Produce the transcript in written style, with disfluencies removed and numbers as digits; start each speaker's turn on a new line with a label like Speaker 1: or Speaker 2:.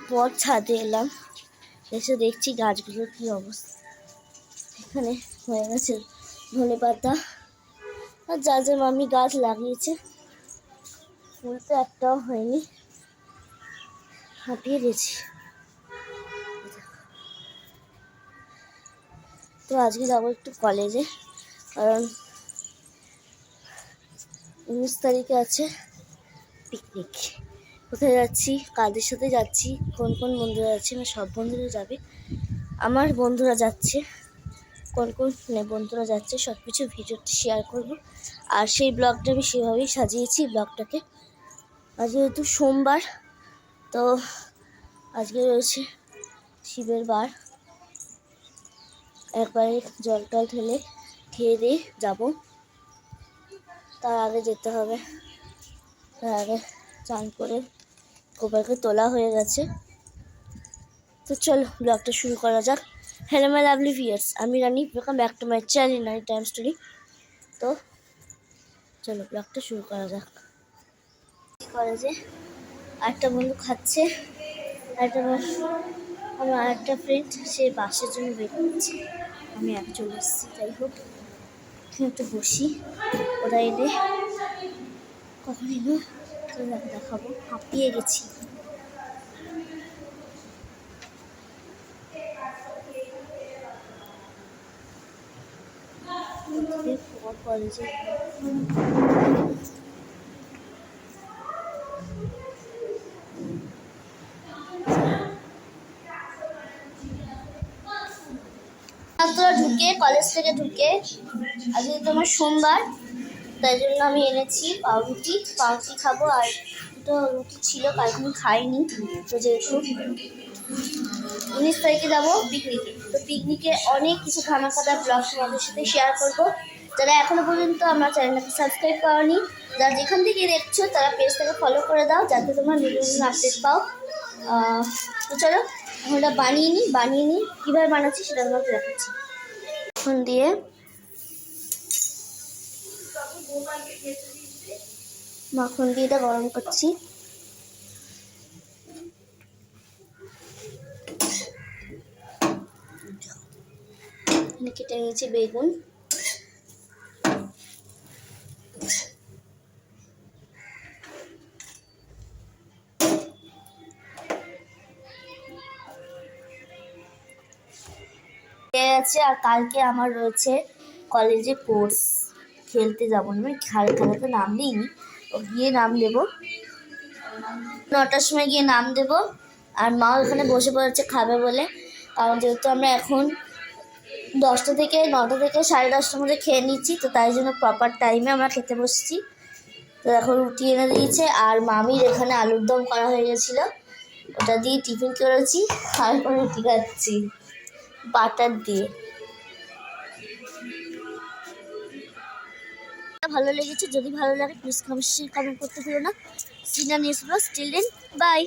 Speaker 1: পর ছাদে এলাম, এসে দেখছি গাছগুলোর কী অবস্থা। এখানে হয়ে গেছে ধনে পাতা, আর যা যা মামি গাছ লাগিয়েছে, ফুল তো একটাও হয়নি, হাঁপিয়ে গেছি। তো আজকে যাবো একটু কলেজে, কারণ 19 তারিখে আছে পিকনিক। কোথায় যাচ্ছি, কাদের সাথে যাচ্ছি, কোন কোন বন্ধুরা যাচ্ছে, না সব বন্ধুরা যাবে, আমার বন্ধুরা যাচ্ছে, কোন কোন বন্ধুরা যাচ্ছে সব কিছু ভিডিওটি শেয়ার করব। আর সেই ব্লগটা আমি সেভাবেই সাজিয়েছি ব্লগটাকে। আজ যেহেতু সোমবার, তো আজকে রয়েছে শিবের বার, একবারে জল টল ঢেলে খেয়ে দিয়ে যাবো। তার আগে যেতে হবে, তার আগে চান করে গোপালকে তোলা হয়ে গেছে। তো চলো ব্লগটা শুরু করা যাক। হ্যালো মাই লাভলি ভিউয়ার্স, আমি Rani, welcome back to my channel Rani time story. তো চলো ব্লগটা শুরু করা যাক। কলেজে আরেকটা বন্ধু খাচ্ছে, আমার আরেকটা ফ্রেন্ড সে বাসের জন্য ওয়েট করছে। আমি এক চলে এসেছি, যাই হোক একটু বসি, ওরা এলে কখন এলো তো দেখাবো। হাঁপিয়ে গেছি। কলেজে কলেজ থেকে ঢুকে আজকে তোমার সোমবার, তাই জন্য আমি এনেছি পাউরুটি খাবো। আর দুটো রুটি ছিল, কালকে আমি খাইনি। তো যেহেতু 19 তারিখে যাবো পিকনিকে, তো পিকনিকে অনেক কিছু খানা খাদার ব্লগ তোমাদের সাথে শেয়ার করবো। যারা এখনো পর্যন্ত আমার চ্যানেলটাকে সাবস্ক্রাইব করোনি, যারা যেখান থেকে দেখছো তারা পেজটাকে ফলো করে দাও, যাতে তোমরা নতুন আপডেট পাও। তো চলো এখন এটা বানিয়ে নিই, কীভাবে বানাচ্ছি সেটা তোমাকে দেখাচ্ছি। এখন দিয়ে মাখন দিয়ে এটা গরম করছি। কেটে নিয়েছি বেগুন, আছে। আর কালকে আমার রয়েছে কলেজে কোর্স, খেলতে যাবো না, খেলাতে নাম দিইনি, গিয়ে নাম দেবো 9টার সময় গিয়ে নাম দেবো। আর মা ওখানে বসে পড়েছে খাবে বলে, কারণ যেহেতু আমরা এখন 9টা থেকে 10:30টার মধ্যে খেয়ে নিচ্ছি, তো তাই জন্য প্রপার টাইমে আমরা খেতে বসছি। তো এখন রুটি এনে দিয়েছে, আর মামির এখানে আলুর দম করা হয়ে গেছিলো, ওটা দিয়ে টিফিন করেছি, তারপর রুটি খাচ্ছি বাটার দিয়ে। ভালো লেগেছে, যদি ভালো লাগে প্লিজ কমেন্ট করতে ভুলো না। সিনা news plus, till then by.